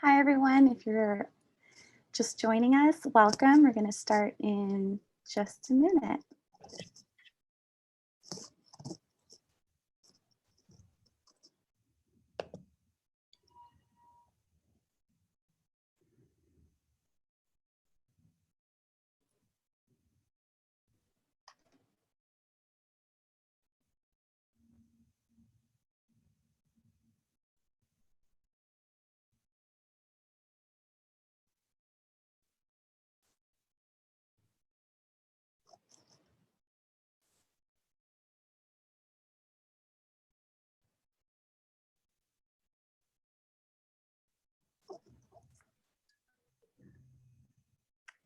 Hi, everyone. If you're just joining us, welcome. We're going to start in just a minute.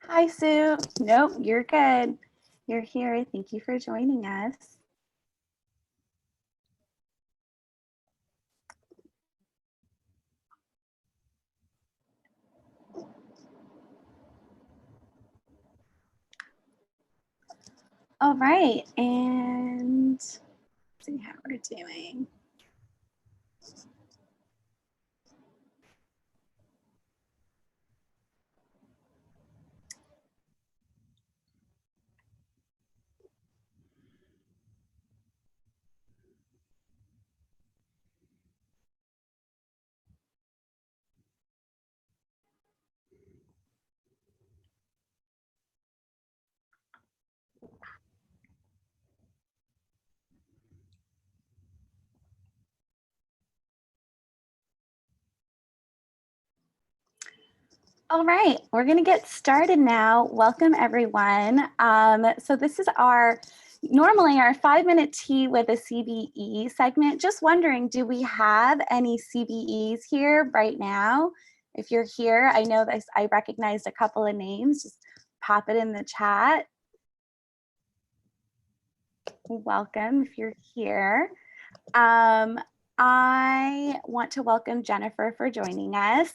Hi, Sue. Nope, you're good. You're here. Thank you for joining us. All right, and let's see how we're doing. All right, we're going to get started now. Welcome, everyone. So this is normally our 5-minute tea with a CBE segment. Just wondering, do we have any CBEs here right now? If you're here, I know this, I recognized a couple of names. Just pop it in the chat. Welcome if you're here. I want to welcome Jennifer for joining us.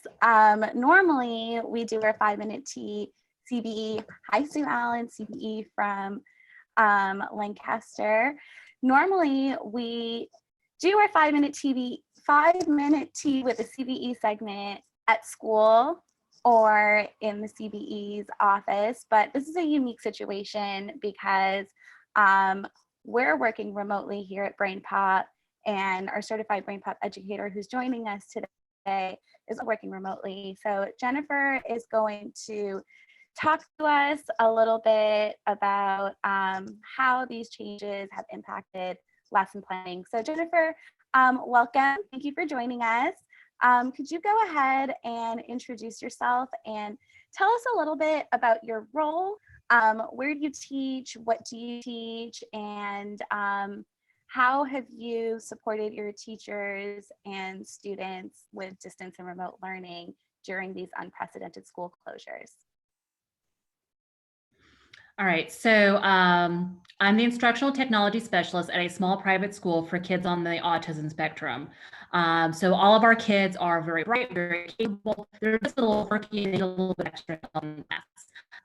Normally, we do our 5-minute tea CBE. Hi, Sue Allen, CBE from Lancaster. Normally, we do our 5-minute tea with a CBE segment at school or in the CBE's office, but this is a unique situation because we're working remotely here at BrainPOP, and our certified BrainPOP educator who's joining us today is working remotely. So Jennifer is going to talk to us a little bit about how these changes have impacted lesson planning. So Jennifer, welcome. Thank you for joining us. Could you go ahead and introduce yourself and tell us a little bit about your role? Where do you teach? What do you teach? And how have you supported your teachers and students with distance and remote learning during these unprecedented school closures? All right, so I'm the instructional technology specialist at a small private school for kids on the autism spectrum. So all of our kids are very bright, very capable. They're just a little quirky and need a little bit extra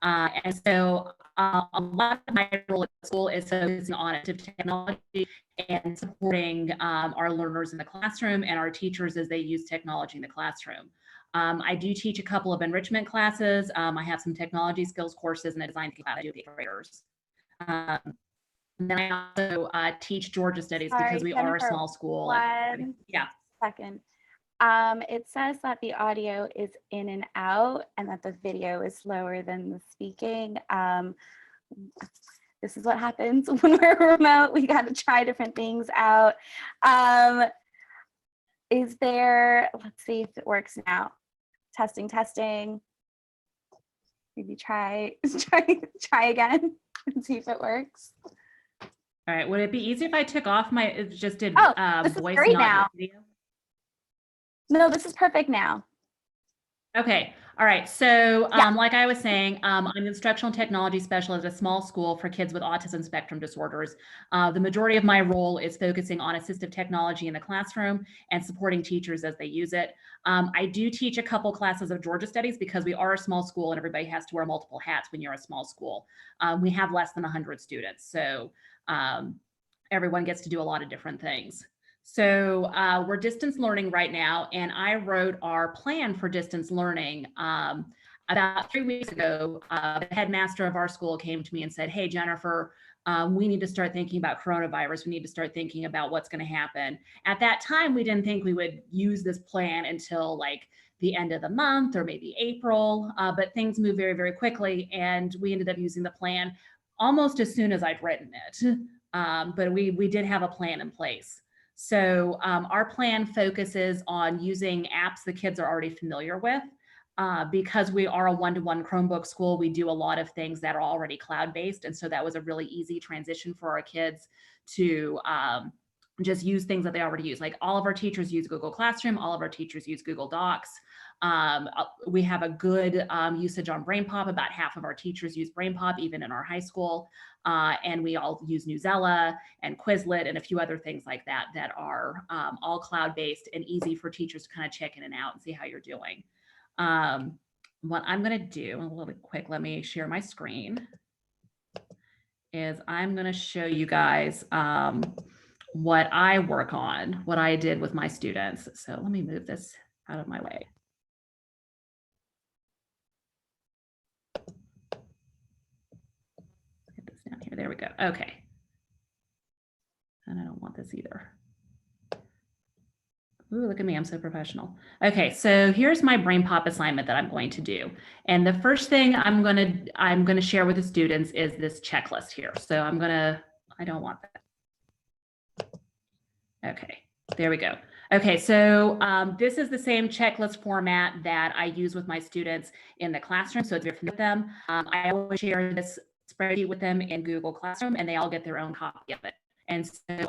and so a lot of my role at school is focusing on assistive technology and supporting our learners in the classroom and our teachers as they use technology in the classroom. I do teach a couple of enrichment classes. I have some technology skills courses and a design class I do with graders. And then I also teach Georgia studies because we are a small school. Yeah. Second. It says that the audio is in and out and that the video is slower than the speaking. This is what happens when we're remote. We got to try different things out. Is there, let's see if it works now. Testing. Maybe try again and see if it works. All right, would it be easy if I took off my, just did voice, not video? No, this is perfect now. Okay. All right. So like I was saying, I'm an instructional technology specialist at a small school for kids with autism spectrum disorders. The majority of my role is focusing on assistive technology in the classroom and supporting teachers as they use it. I do teach a couple classes of Georgia studies because we are a small school and everybody has to wear multiple hats when you're a small school. We have less than 100 students. So everyone gets to do a lot of different things. So we're distance learning right now, and I wrote our plan for distance learning. About 3 weeks ago, the headmaster of our school came to me and said, "Hey, Jennifer, we need to start thinking about coronavirus. We need to start thinking about what's going to happen." At that time, we didn't think we would use this plan until like the end of the month or maybe April, but things moved very, very quickly, and we ended up using the plan almost as soon as I'd written it. But we did have a plan in place. So our plan focuses on using apps the kids are already familiar with. Because we are a one-to-one Chromebook school, we do a lot of things that are already cloud-based. And so that was a really easy transition for our kids to just use things that they already use. Like all of our teachers use Google Classroom, all of our teachers use Google Docs. We have a good usage on BrainPOP. About half of our teachers use BrainPOP, even in our high school. And we all use Newsela and Quizlet and a few other things like that that are all cloud-based and easy for teachers to kind of check in and out and see how you're doing. What I'm going to do, a little bit quick, let me share my screen, is I'm going to show you guys what I work on, what I did with my students. So let me move this out of my way. Get this down here. There we go. Okay. And I don't want this either. Ooh, look at me, I'm so professional. Okay, so here's my BrainPOP assignment that I'm going to do. And the first thing I'm gonna share with the students is this checklist here. So I don't want that. Okay, there we go. Okay, so this is the same checklist format that I use with my students in the classroom. So it's very familiar with them. I always share this spreadsheet with them in Google Classroom, and they all get their own copy of it. And so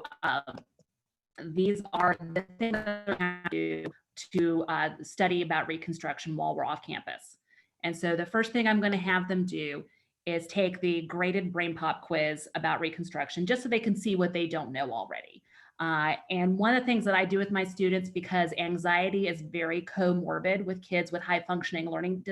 these are the things that we have to do to study about Reconstruction while we're off campus. And so the first thing I'm going to have them do is take the graded BrainPOP quiz about Reconstruction, just so they can see what they don't know already. And one of the things that I do with my students, because anxiety is very comorbid with kids with high functioning learning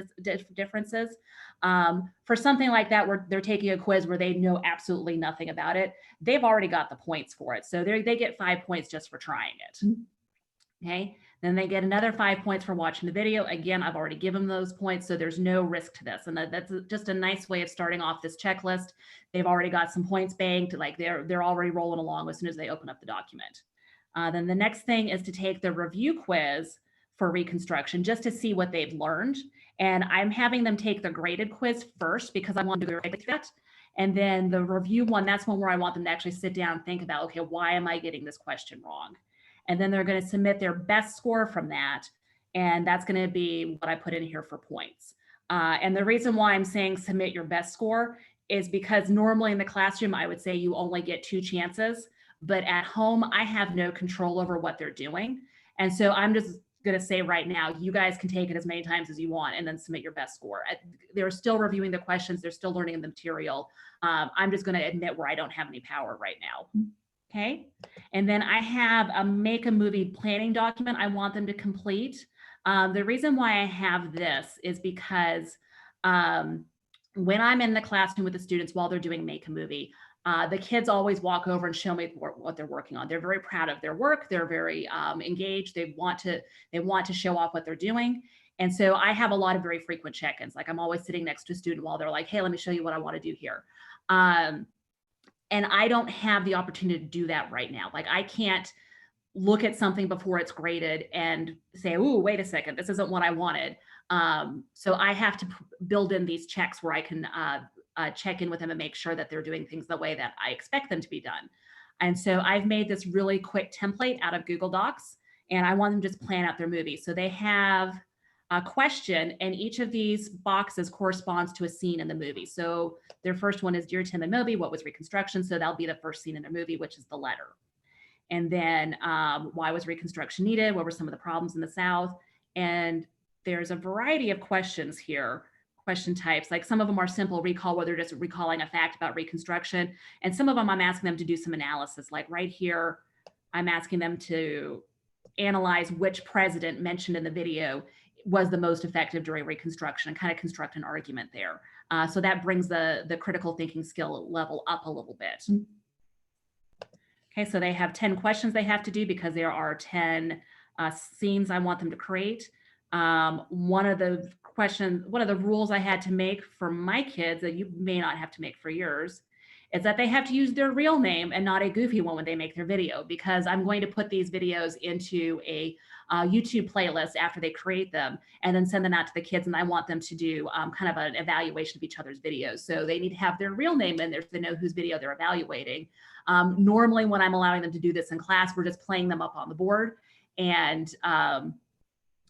differences, for something like that, where they're taking a quiz where they know absolutely nothing about it, they've already got the points for it. So they get 5 points just for trying it. Okay, then they get another 5 points for watching the video. Again, I've already given them those points, so there's no risk to this. And that's just a nice way of starting off this checklist. They've already got some points banked, like they're already rolling along as soon as they open up the document. Then the next thing is to take the review quiz for Reconstruction, just to see what they've learned. And I'm having them take the graded quiz first, because I want to do that. And then the review one, that's one where I want them to actually sit down and think about, okay, why am I getting this question wrong? And then they're going to submit their best score from that. And that's going to be what I put in here for points. And the reason why I'm saying submit your best score is because normally in the classroom, I would say you only get 2 chances. But at home, I have no control over what they're doing. And so I'm just going to say right now, you guys can take it as many times as you want and then submit your best score. They're still reviewing the questions. They're still learning the material. I'm just going to admit where I don't have any power right now. Okay. And then I have a make a movie planning document I want them to complete. The reason why I have this is because when I'm in the classroom with the students while they're doing make a movie, the kids always walk over and show me what they're working on. They're very proud of their work. They're very engaged. They want to show off what they're doing. And so I have a lot of very frequent check-ins. Like I'm always sitting next to a student while they're like, hey, let me show you what I want to do here. And I don't have the opportunity to do that right now. Like I can't look at something before it's graded and say, ooh, wait a second, this isn't what I wanted. So I have to build in these checks where I can check in with them and make sure that they're doing things the way that I expect them to be done. And so I've made this really quick template out of Google Docs, and I want them to just plan out their movie. So they have a question, and each of these boxes corresponds to a scene in the movie. So their first one is Dear Tim and Moby, what was Reconstruction? So that'll be the first scene in their movie, which is the letter. And then why was Reconstruction needed? What were some of the problems in the South? And there's a variety of questions here, question types. Like some of them are simple recall, where they're just recalling a fact about Reconstruction. And some of them I'm asking them to do some analysis. Like right here, I'm asking them to analyze which president mentioned in the video was the most effective during Reconstruction and kind of construct an argument there. So that brings the critical thinking skill level up a little bit. Okay, so they have 10 questions they have to do because there are 10 scenes I want them to create. One of the rules I had to make for my kids that you may not have to make for yours is that they have to use their real name and not a goofy one when they make their video, because I'm going to put these videos into a YouTube playlist after they create them and then send them out to the kids. And I want them to do kind of an evaluation of each other's videos. So they need to have their real name in there so they know whose video they're evaluating. Normally when I'm allowing them to do this in class, we're just playing them up on the board, and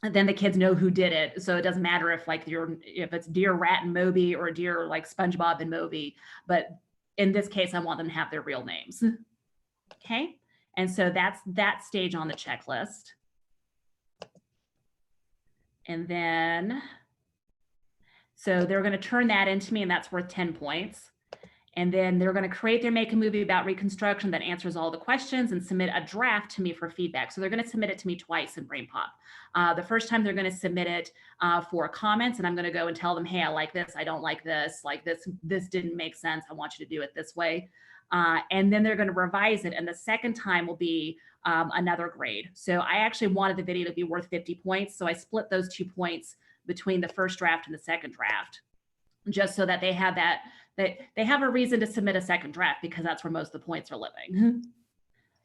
then the kids know who did it. So it doesn't matter if it's Dear Rat and Moby or Dear like SpongeBob and Moby, but in this case, I want them to have their real names. Okay. And so that's that stage on the checklist. And then, so they're going to turn that into me, and that's worth 10 points. And then they're going to create their Make a Movie about Reconstruction that answers all the questions and submit a draft to me for feedback. So they're going to submit it to me twice in BrainPOP. The first time they're going to submit it for comments, and I'm going to go and tell them, hey, I like this, I don't like this didn't make sense, I want you to do it this way. And then they're going to revise it. And the second time will be another grade. So I actually wanted the video to be worth 50 points. So I split those 2 points between the first draft and the second draft, just so that they have they have a reason to submit a second draft, because that's where most of the points are living.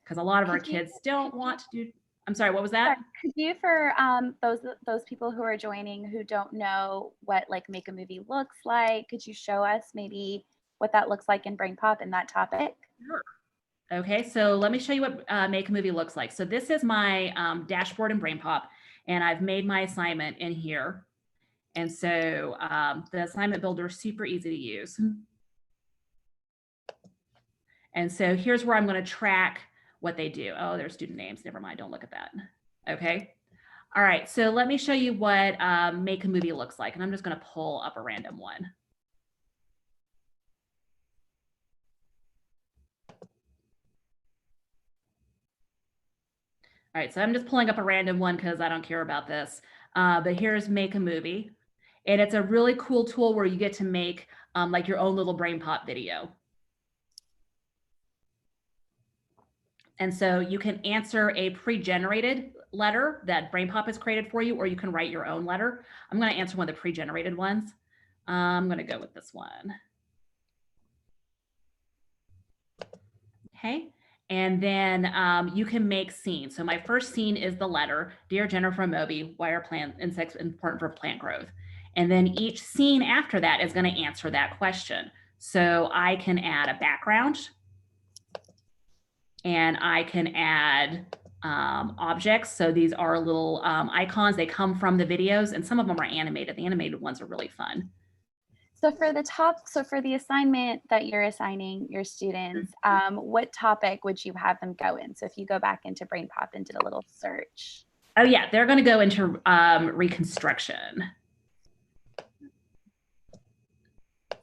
Because a lot of our kids don't want to do, I'm sorry, what was that? Could you, for those people who are joining who don't know what like Make a Movie looks like, could you show us maybe what that looks like in BrainPOP in that topic? Sure. Okay, so let me show you what Make a Movie looks like. So this is my dashboard in BrainPOP, and I've made my assignment in here. And so the assignment builder is super easy to use. And so here's where I'm going to track what they do. Oh, there's student names. Never mind. Don't look at that. Okay. All right. So let me show you what Make a Movie looks like. And I'm just going to pull up a random one. All right. So I'm just pulling up a random one because I don't care about this. But here's Make a Movie. And it's a really cool tool where you get to make like your own little BrainPOP video. And so you can answer a pre-generated letter that BrainPOP has created for you, or you can write your own letter. I'm going to answer one of the pre-generated ones. I'm going to go with this one. Okay. And then you can make scenes. So my first scene is the letter, Dear Jennifer and Moby, why are insects important for plant growth? And then each scene after that is going to answer that question. So I can add a background, and I can add objects. So these are little icons. They come from the videos, and some of them are animated. The animated ones are really fun. So for the assignment that you're assigning your students, what topic would you have them go in? So if you go back into BrainPOP and did a little search. Oh yeah, they're going to go into Reconstruction.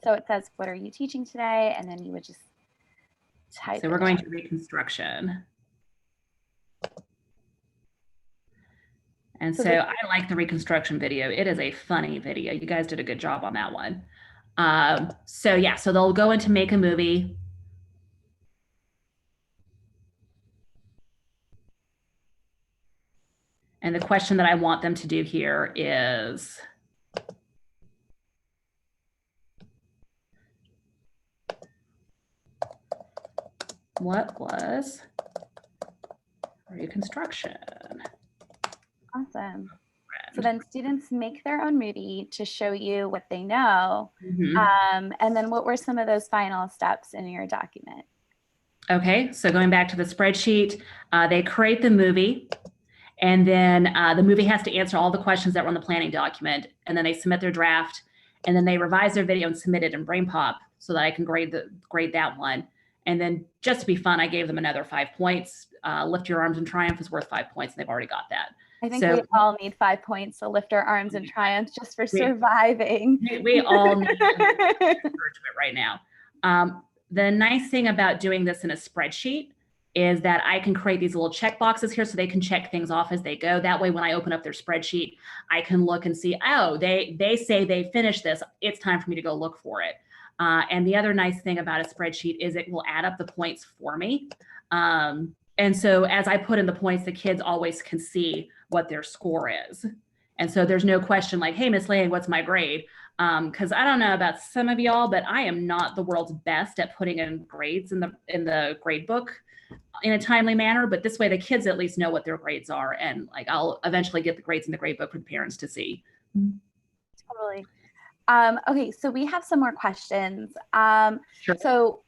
So it says, what are you teaching today? And then you would just type. So we're going to Reconstruction. And so I like the Reconstruction video. It is a funny video. You guys did a good job on that one. So yeah, so they'll go into Make a Movie. And the question that I want them to do here is, what was Reconstruction? Awesome. So then students make their own movie to show you what they know. Mm-hmm. And then what were some of those final steps in your document? Okay, so going back to the spreadsheet, they create the movie, and then the movie has to answer all the questions that were on the planning document, and then they submit their draft, and then they revise their video and submit it in BrainPOP so that I can grade that one. And then just to be fun, I gave them another 5 points. Lift Your Arms in Triumph is worth 5 points, and they've already got that. I think we all need 5 points to lift our arms in triumph just for surviving. We all need encouragement right now. The nice thing about doing this in a spreadsheet is that I can create these little check boxes here so they can check things off as they go. That way, when I open up their spreadsheet, I can look and see, oh, they say they finished this. It's time for me to go look for it. And the other nice thing about a spreadsheet is it will add up the points for me. And so as I put in the points, the kids always can see what their score is. And so there's no question like, hey, Miss Liang, what's my grade? Because I don't know about some of y'all, but I am not the world's best at putting in grades in the grade book in a timely manner. But this way the kids at least know what their grades are. And like I'll eventually get the grades in the grade book for the parents to see. Totally. Okay, so we have some more questions. Sure. So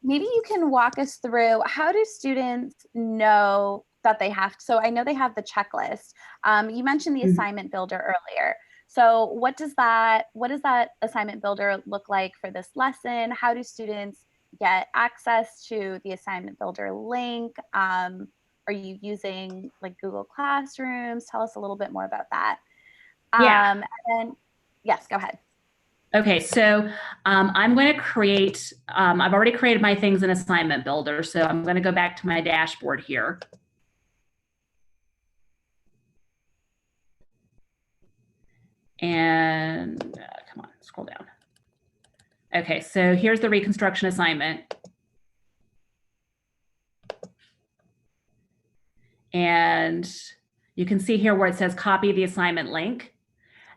maybe you can walk us through, how do students know that they have, so I know they have the checklist. You mentioned the assignment builder earlier. So what does that assignment builder look like for this lesson? How do students get access to the assignment builder link? Are you using like Google Classrooms? Tell us a little bit more about that. Yeah. And then, yes, go ahead. Okay, so I'm going to create, I've already created my things in assignment builder. So I'm going to go back to my dashboard here. And come on, scroll down. Okay, so here's the reconstruction assignment. And you can see here where it says copy the assignment link.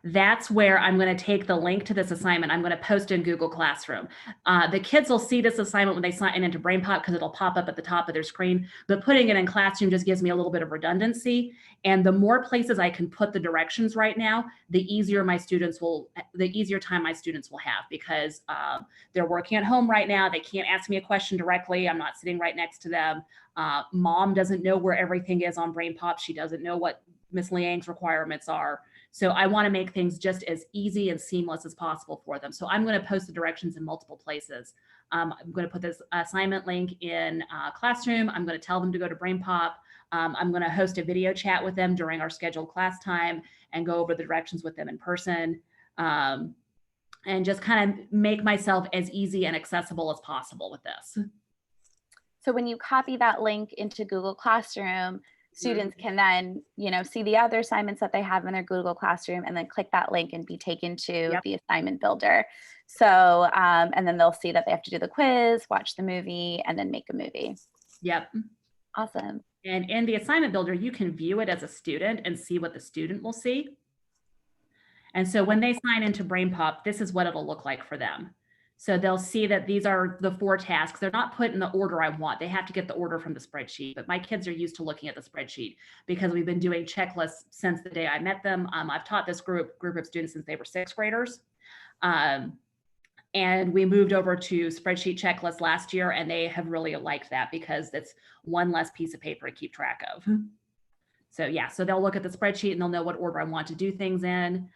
That's where I'm going to take the link to this assignment. I'm going to post in Google Classroom. The kids will see this assignment when they sign into BrainPOP because it'll pop up at the top of their screen, but putting it in Classroom just gives me a little bit of redundancy. And the more places I can put the directions right now, the easier time my students will have, because they're working at home right now. They can't ask me a question directly. I'm not sitting right next to them. Mom doesn't know where everything is on BrainPOP. She doesn't know what Miss Liang's requirements are. So I want to make things just as easy and seamless as possible for them. So I'm going to post the directions in multiple places. I'm going to put this assignment link in Classroom. I'm going to tell them to go to BrainPOP. I'm going to host a video chat with them during our scheduled class time and go over the directions with them in person. And just kind of make myself as easy and accessible as possible with this. So when you copy that link into Google Classroom, students can then, see the other assignments that they have in their Google Classroom and then click that link and be taken to the assignment builder. So, and then they'll see that they have to do the quiz, watch the movie, and then make a movie. Yep. Awesome. And in the assignment builder, you can view it as a student and see what the student will see. And so when they sign into BrainPOP, this is what it'll look like for them. So they'll see that these are the 4 tasks. They're not put in the order I want. They have to get the order from the spreadsheet, but my kids are used to looking at the spreadsheet because we've been doing checklists since the day I met them. I've taught this group of students since they were 6th graders. And we moved over to spreadsheet checklists last year, and they have really liked that because it's one less piece of paper to keep track of. So yeah, so they'll look at the spreadsheet and they'll know what order I want to do things in.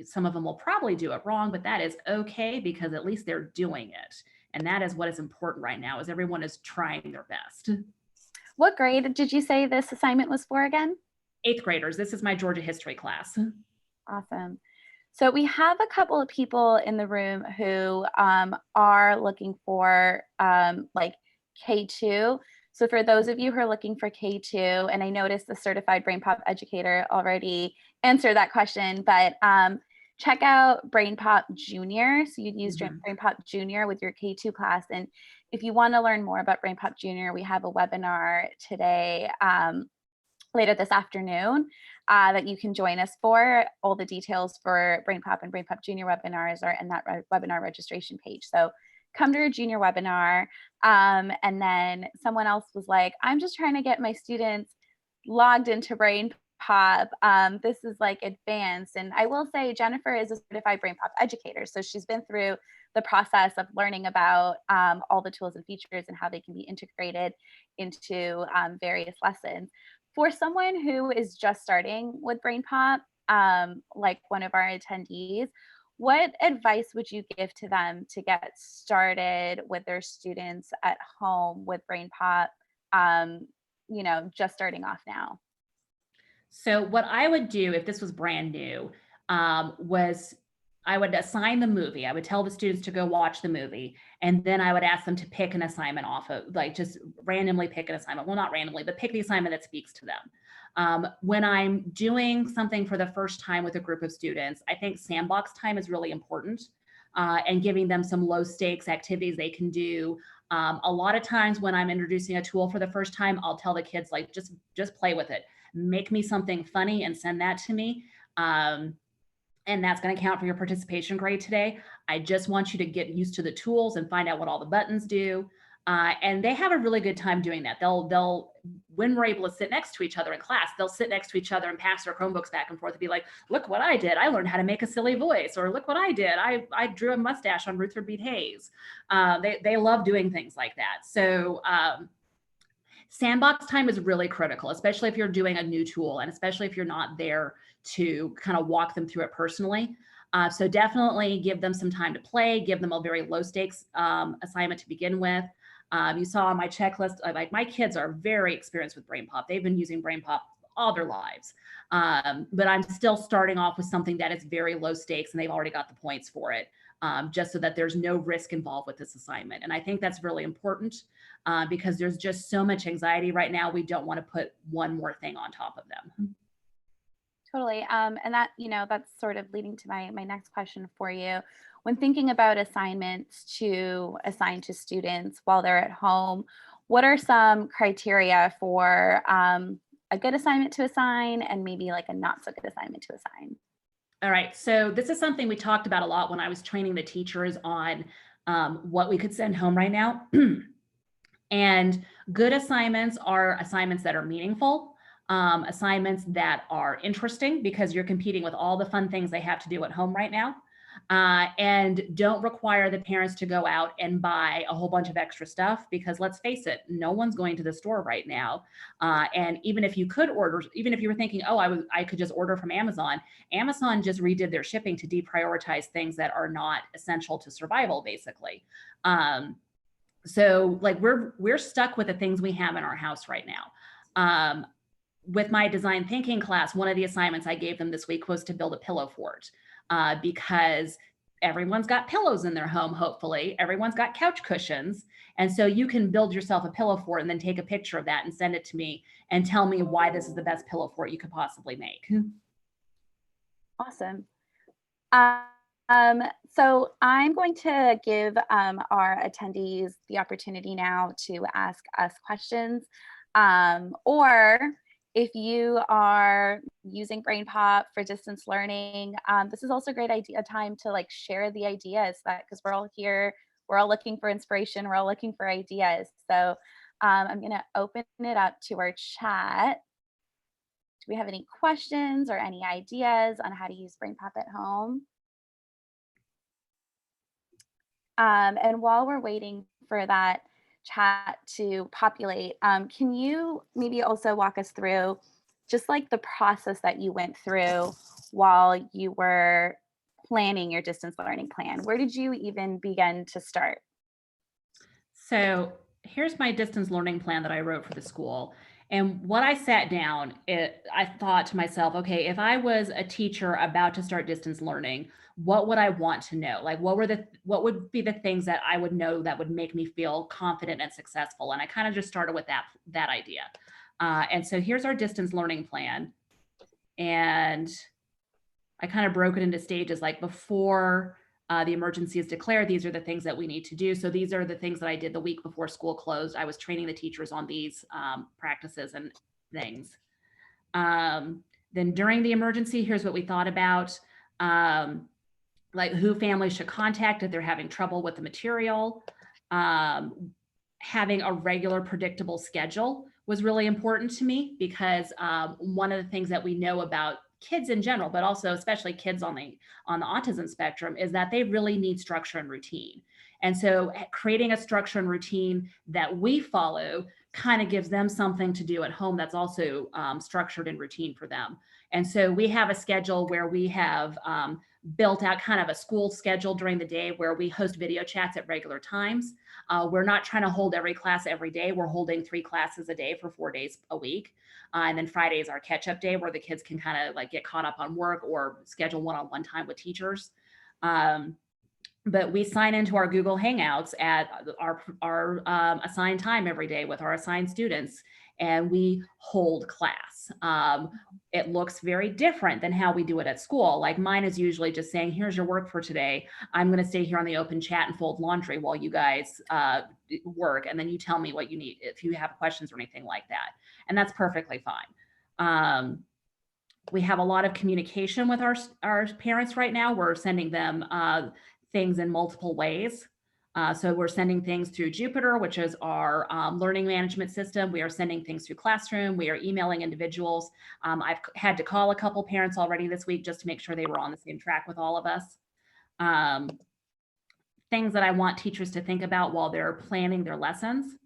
Some of them will probably do it wrong, but that is okay because at least they're doing it. And that is what is important right now, is everyone is trying their best. What grade did you say this assignment was for again? 8th graders. This is my Georgia history class. Awesome. So we have a couple of people in the room who are looking for like K2. So for those of you who are looking for K2, and I noticed the certified BrainPOP educator already answered that question, but check out BrainPOP Junior. So you'd use BrainPOP Junior with your K2 class. And if you want to learn more about BrainPOP Junior, we have a webinar today, later this afternoon, that you can join us for. All the details for BrainPOP and BrainPOP Junior webinars are in that webinar registration page. So come to your junior webinar. And then someone else was like, I'm just trying to get my students logged into BrainPOP. This is like advanced. And I will say Jennifer is a certified BrainPOP educator. So she's been through the process of learning about all the tools and features and how they can be integrated into various lessons. For someone who is just starting with BrainPOP, like one of our attendees, what advice would you give to them to get started with their students at home with BrainPOP, just starting off now? So what I would do if this was brand new was I would assign the movie. I would tell the students to go watch the movie, and then I would ask them to pick an assignment off of, like, just randomly pick an assignment. Well, not randomly, but pick the assignment that speaks to them. When I'm doing something for the first time with a group of students, I think sandbox time is really important, and giving them some low stakes activities they can do A lot of times when I'm introducing a tool for the first time, I'll tell the kids, like, just play with it. Make me something funny and send that to me. And that's going to count for your participation grade today. I just want you to get used to the tools and find out what all the buttons do. And they have a really good time doing that. They'll, when we're able to sit next to each other in class, they'll sit next to each other and pass their Chromebooks back and forth and be like, look what I did. I learned how to make a silly voice, or look what I did. I drew a mustache on Rutherford B. Hayes. They love doing things like that. So sandbox time is really critical, especially if you're doing a new tool and especially if you're not there to kind of walk them through it personally. So definitely give them some time to play, give them a very low stakes assignment to begin with. You saw on my checklist, like my kids are very experienced with BrainPOP. They've been using BrainPOP all their lives. But I'm still starting off with something that is very low stakes and they've already got the points for it, just so that there's no risk involved with this assignment. And I think that's really important because there's just so much anxiety right now. We don't want to put one more thing on top of them. Totally. And that, that's sort of leading to my next question for you. When thinking about assignments to assign to students while they're at home, what are some criteria for a good assignment to assign and maybe like a not so good assignment to assign? All right. So this is something we talked about a lot when I was training the teachers on what we could send home right now. And good assignments are assignments that are meaningful, assignments that are interesting because you're competing with all the fun things they have to do at home right now. And don't require the parents to go out and buy a whole bunch of extra stuff because let's face it, no one's going to the store right now. And even if you could order, even if you were thinking, oh, I could just order from Amazon, Amazon just redid their shipping to deprioritize things that are not essential to survival, basically. So like we're stuck with the things we have in our house right now. With my design thinking class, one of the assignments I gave them this week was to build a pillow fort because everyone's got pillows in their home, hopefully. Everyone's got couch cushions. And so you can build yourself a pillow fort and then take a picture of that and send it to me and tell me why this is the best pillow fort you could possibly make. Awesome. So I'm going to give our attendees the opportunity now to ask us questions, or if you are using BrainPOP for distance learning, this is also a great time to like share the ideas because we're all here, we're all looking for inspiration, we're all looking for ideas. So I'm going to open it up to our chat. Do we have any questions or any ideas on how to use BrainPOP at home? And while we're waiting for that chat to populate, can you maybe also walk us through just like the process that you went through while you were planning your distance learning plan? Where did you even begin to start? So here's my distance learning plan that I wrote for the school. And what I sat down, I thought to myself, okay, if I was a teacher about to start distance learning, what would I want to know? Like what would be the things that I would know that would make me feel confident and successful? And I kind of just started with that idea. And so here's our distance learning plan. And I kind of broke it into stages, like before the emergency is declared, these are the things that we need to do. So these are the things that I did the week before school closed. I was training the teachers on these practices and things. Then during the emergency, here's what we thought about, like who families should contact if they're having trouble with the material. Having a regular, predictable schedule was really important to me because one of the things that we know about kids in general, but also especially kids on the autism spectrum, is that they really need structure and routine. And so creating a structure and routine that we follow kind of gives them something to do at home that's also structured and routine for them. And so we have a schedule where we have built out kind of a school schedule during the day where we host video chats at regular times. We're not trying to hold every class every day. We're holding 3 classes a day for 4 days a week. And then Friday is our catch-up day where the kids can kind of like get caught up on work or schedule one-on-one time with teachers. but we sign into our Google Hangouts at our assigned time every day with our assigned students, and we hold class. It looks very different than how we do it at school. Like mine is usually just saying, here's your work for today. I'm going to stay here on the open chat and fold laundry while you guys work. And then you tell me what you need if you have questions or anything like that. And that's perfectly fine. We have a lot of communication with our parents right now. We're sending them things in multiple ways. So we're sending things through Jupiter, which is our learning management system. We are sending things through Classroom. We are emailing individuals. I've had to call a couple parents already this week just to make sure they were on the same track with all of us. Things that I want teachers to think about while they're planning their lessons.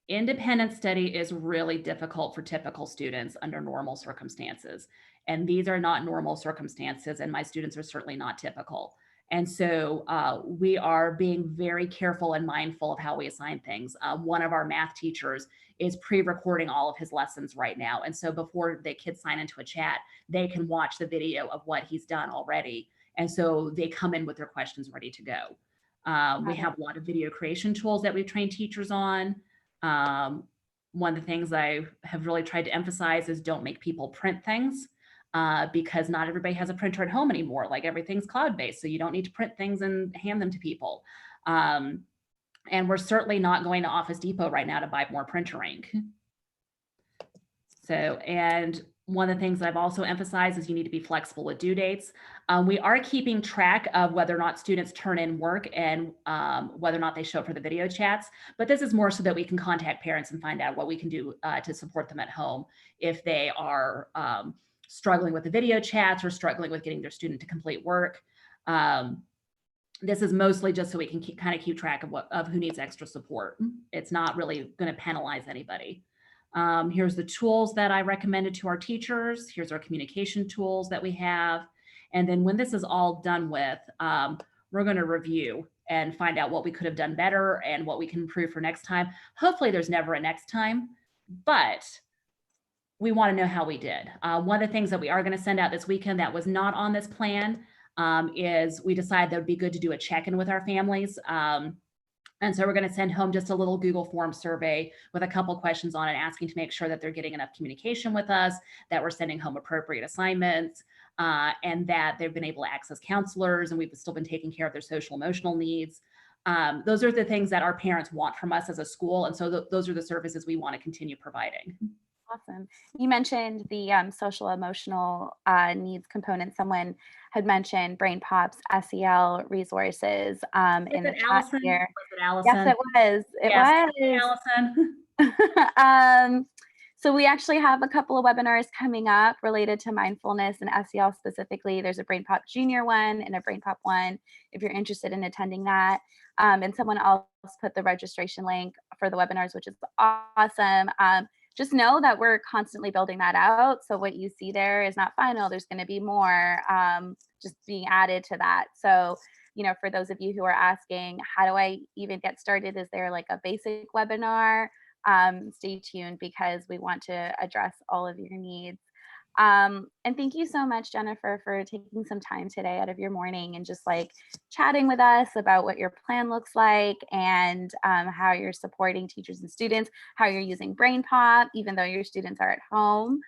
Independent study is really difficult for typical students under normal circumstances. And these are not normal circumstances, and my students are certainly not typical. And so we are being very careful and mindful of how we assign things. One of our math teachers is pre-recording all of his lessons right now. And so before the kids sign into a chat, they can watch the video of what he's done already. And so they come in with their questions ready to go. We have a lot of video creation tools that we've trained teachers on. One of the things I have really tried to emphasize is don't make people print things because not everybody has a printer at home anymore. Like everything's cloud-based, so you don't need to print things and hand them to people. And we're certainly not going to Office Depot right now to buy more printer ink. So, and one of the things that I've also emphasized is you need to be flexible with due dates. We are keeping track of whether or not students turn in work and whether or not they show up for the video chats, but this is more so that we can contact parents and find out what we can do to support them at home if they are struggling with the video chats or struggling with getting their student to complete work. This is mostly just so we can kind of keep track of who needs extra support. It's not really going to penalize anybody. Here's the tools that I recommended to our teachers. Here's our communication tools that we have. And then when this is all done with, we're going to review and find out what we could have done better and what we can improve for next time. Hopefully there's never a next time, but we want to know how we did. One of the things that we are going to send out this weekend that was not on this plan is we decided that it would be good to do a check-in with our families. And so we're going to send home just a little Google form survey with a couple questions on it, asking to make sure that they're getting enough communication with us, that we're sending home appropriate assignments, and that they've been able to access counselors, and we've still been taking care of their social emotional needs. Those are the things that our parents want from us as a school. And so those are the services we want to continue providing. Awesome. You mentioned the social emotional needs component. Someone had mentioned BrainPOP's SEL resources in the chat here. Was it Allison? Yes, it was. It was. Allison. So we actually have a couple of webinars coming up related to mindfulness and SEL specifically. There's a BrainPOP Junior one and a BrainPOP one if you're interested in attending that. And someone else put the registration link for the webinars, which is awesome. Just know that we're constantly building that out. So what you see there is not final. There's going to be more just being added to that. So, you know, for those of you who are asking, how do I even get started? Is there like a basic webinar? Stay tuned because we want to address all of your needs. And thank you so much, Jennifer, for taking some time today out of your morning and just like chatting with us about what your plan looks like and how you're supporting teachers and students, how you're using BrainPOP, even though your students are at home,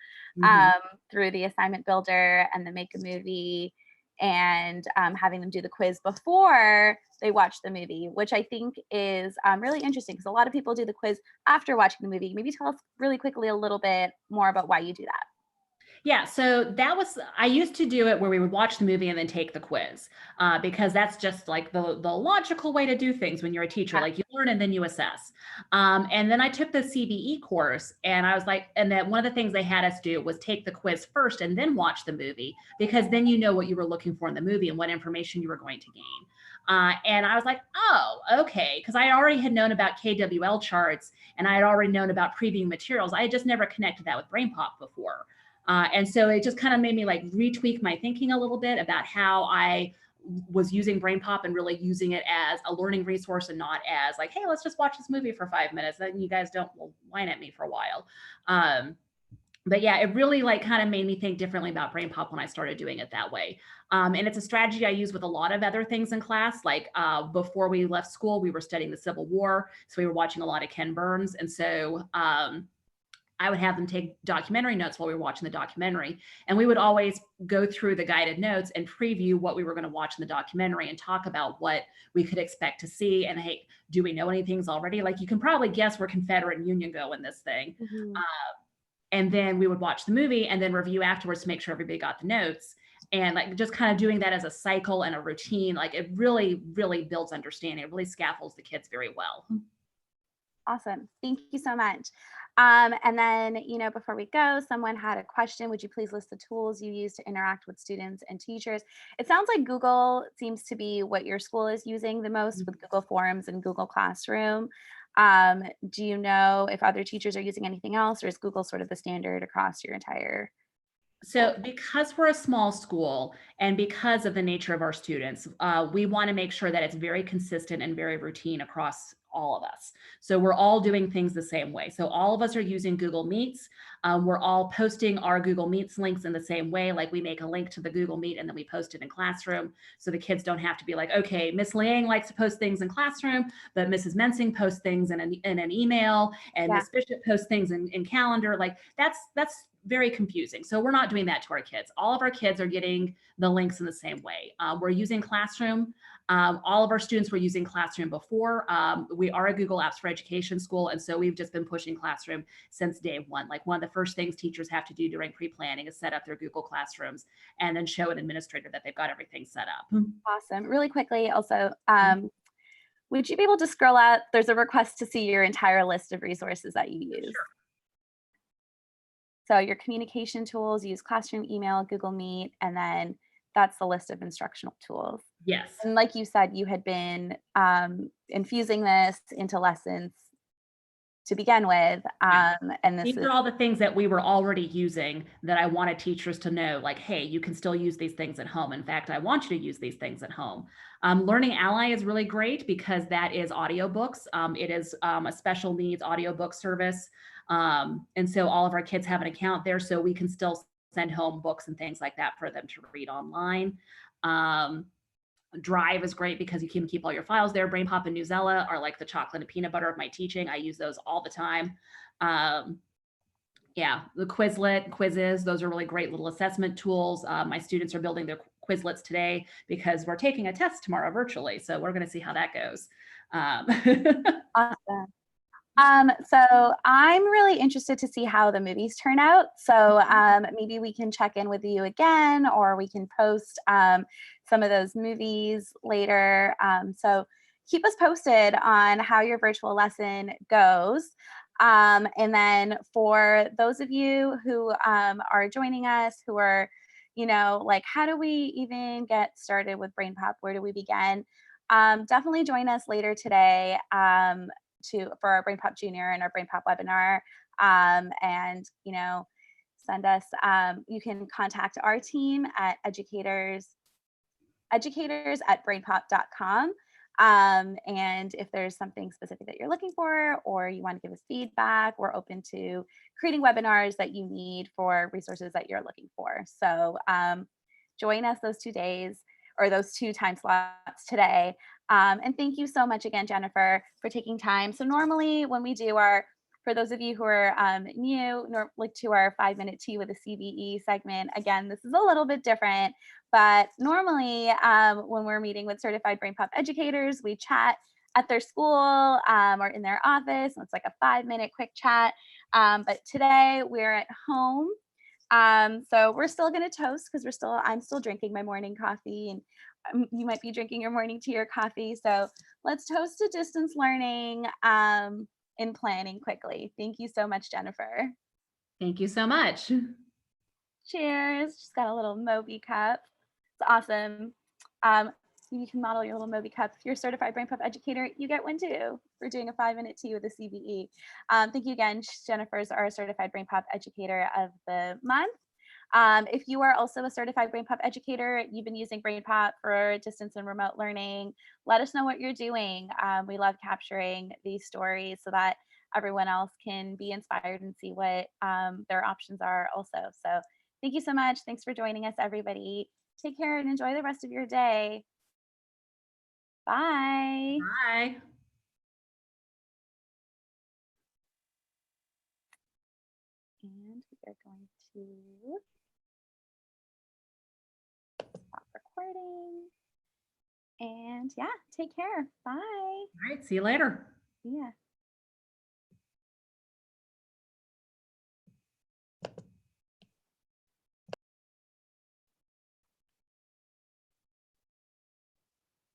through the assignment builder and the make a movie, and having them do the quiz before they watch the movie, which I think is really interesting because a lot of people do the quiz after watching the movie. Maybe tell us really quickly a little bit more about why you do that. Yeah, so I used to do it where we would watch the movie and then take the quiz because that's just like the logical way to do things when you're a teacher, like you learn and then you assess. And then I took the CBE course and I was like, and then one of the things they had us do was take the quiz first and then watch the movie because then you know what you were looking for in the movie and what information you were going to gain. And I was like, oh, okay, because I already had known about KWL charts and I had already known about previewing materials. I had just never connected that with BrainPOP before. And so it just kind of made me like retweak my thinking a little bit about how I was using BrainPOP and really using it as a learning resource and not as like, hey, let's just watch this movie for 5 minutes. Then you guys don't whine at me for a while. But yeah, it really like kind of made me think differently about BrainPOP when I started doing it that way. And it's a strategy I use with a lot of other things in class. Like before we left school, we were studying the Civil War. So we were watching a lot of Ken Burns. And so I would have them take documentary notes while we were watching the documentary. And we would always go through the guided notes and preview what we were going to watch in the documentary and talk about what we could expect to see. And hey, do we know any things already? Like you can probably guess where Confederate and Union go in this thing. Mhm. And then we would watch the movie and then review afterwards to make sure everybody got the notes. And like just kind of doing that as a cycle and a routine, like it really, really builds understanding. It really scaffolds the kids very well. Awesome. Thank you so much. And then, before we go, someone had a question. Would you please list the tools you use to interact with students and teachers? It sounds like Google seems to be what your school is using the most with Google Forms and Google Classroom. Do you know if other teachers are using anything else, or is Google sort of the standard across your entire So school? because we're a small school and because of the nature of our students, we want to make sure that it's very consistent and very routine across all of us. So we're all doing things the same way. So all of us are using Google Meets. We're all posting our Google Meets links in the same way. Like we make a link to the Google Meet and then we post it in Classroom. So the kids don't have to be like, okay, Miss Liang likes to post things in Classroom, but Mrs. Mensing posts things in an email and Yeah. Miss Bishop posts things in Calendar. Like that's very confusing. So we're not doing that to our kids. All of our kids are getting the links in the same way. We're using Classroom. All of our students were using Classroom before. We are a Google Apps for Education school, and so we've just been pushing Classroom since day one. Like one of the first things teachers have to do during pre-planning is set up their Google Classrooms and then show an administrator that they've got everything set up. Awesome. Really quickly, also, would you be able to scroll out? There's a request to see your entire list of resources that you use. Sure. So your communication tools, use Classroom, email, Google Meet, and then that's the list of instructional tools. Yes. And like you said, you had been infusing this into lessons to begin with, Yeah. and this These is are all the things that we were already using that I wanted teachers to know, like, hey, you can still use these things at home. In fact, I want you to use these things at home. Learning Ally is really great because that is audiobooks. It is a special needs audiobook service. And so all of our kids have an account there, so we can still send home books and things like that for them to read online. Drive is great because you can keep all your files there. BrainPOP and Newsella are like the chocolate and peanut butter of my teaching. I use those all the time. Yeah, the Quizlet, quizzes, those are really great little assessment tools. My students are building their Quizlets today because we're taking a test tomorrow virtually. So we're going to see how that goes. awesome. So I'm really interested to see how the movies turn out. So maybe we can check in with you again, or we can post some of those movies later. So keep us posted on how your virtual lesson goes. And then for those of you who are joining us, who are, like, how do we even get started with BrainPOP? Where do we begin? Definitely join us later today. For our BrainPOP Junior and our BrainPOP webinar, and send us. You can contact our team at educators at brainpop.com. And if there's something specific that you're looking for, or you want to give us feedback, we're open to creating webinars that you need for resources that you're looking for. So join us those 2 days, or those 2 time slots today. And thank you so much again, Jennifer, for taking time. So normally when we do for those of you who are new, like to our 5-minute tea with a CVE segment, again, this is a little bit different, but normally when we're meeting with certified BrainPOP educators, we chat at their school or in their office, and it's like a 5-minute quick chat. But today we're at home. So we're still going to toast because I'm still drinking my morning coffee, and you might be drinking your morning tea or coffee. So let's toast to distance learning in planning quickly. Thank you so much, Jennifer. Thank you so much. Cheers. Just got a little Moby cup. It's awesome. You can model your little Moby cup. If you're a certified BrainPOP educator, you get one too. We're doing a 5-minute tea with a CVE. Thank you again. Jennifer is our certified BrainPOP educator of the month. If you are also a certified BrainPOP educator, you've been using BrainPOP for distance and remote learning, let us know what you're doing. We love capturing these stories so that everyone else can be inspired and see what their options are also. So thank you so much. Thanks for joining us, everybody. Take care and enjoy the rest of your day. Bye. Bye. And we are going to stop recording. And yeah, take care. Bye. All right. See you later. Yeah.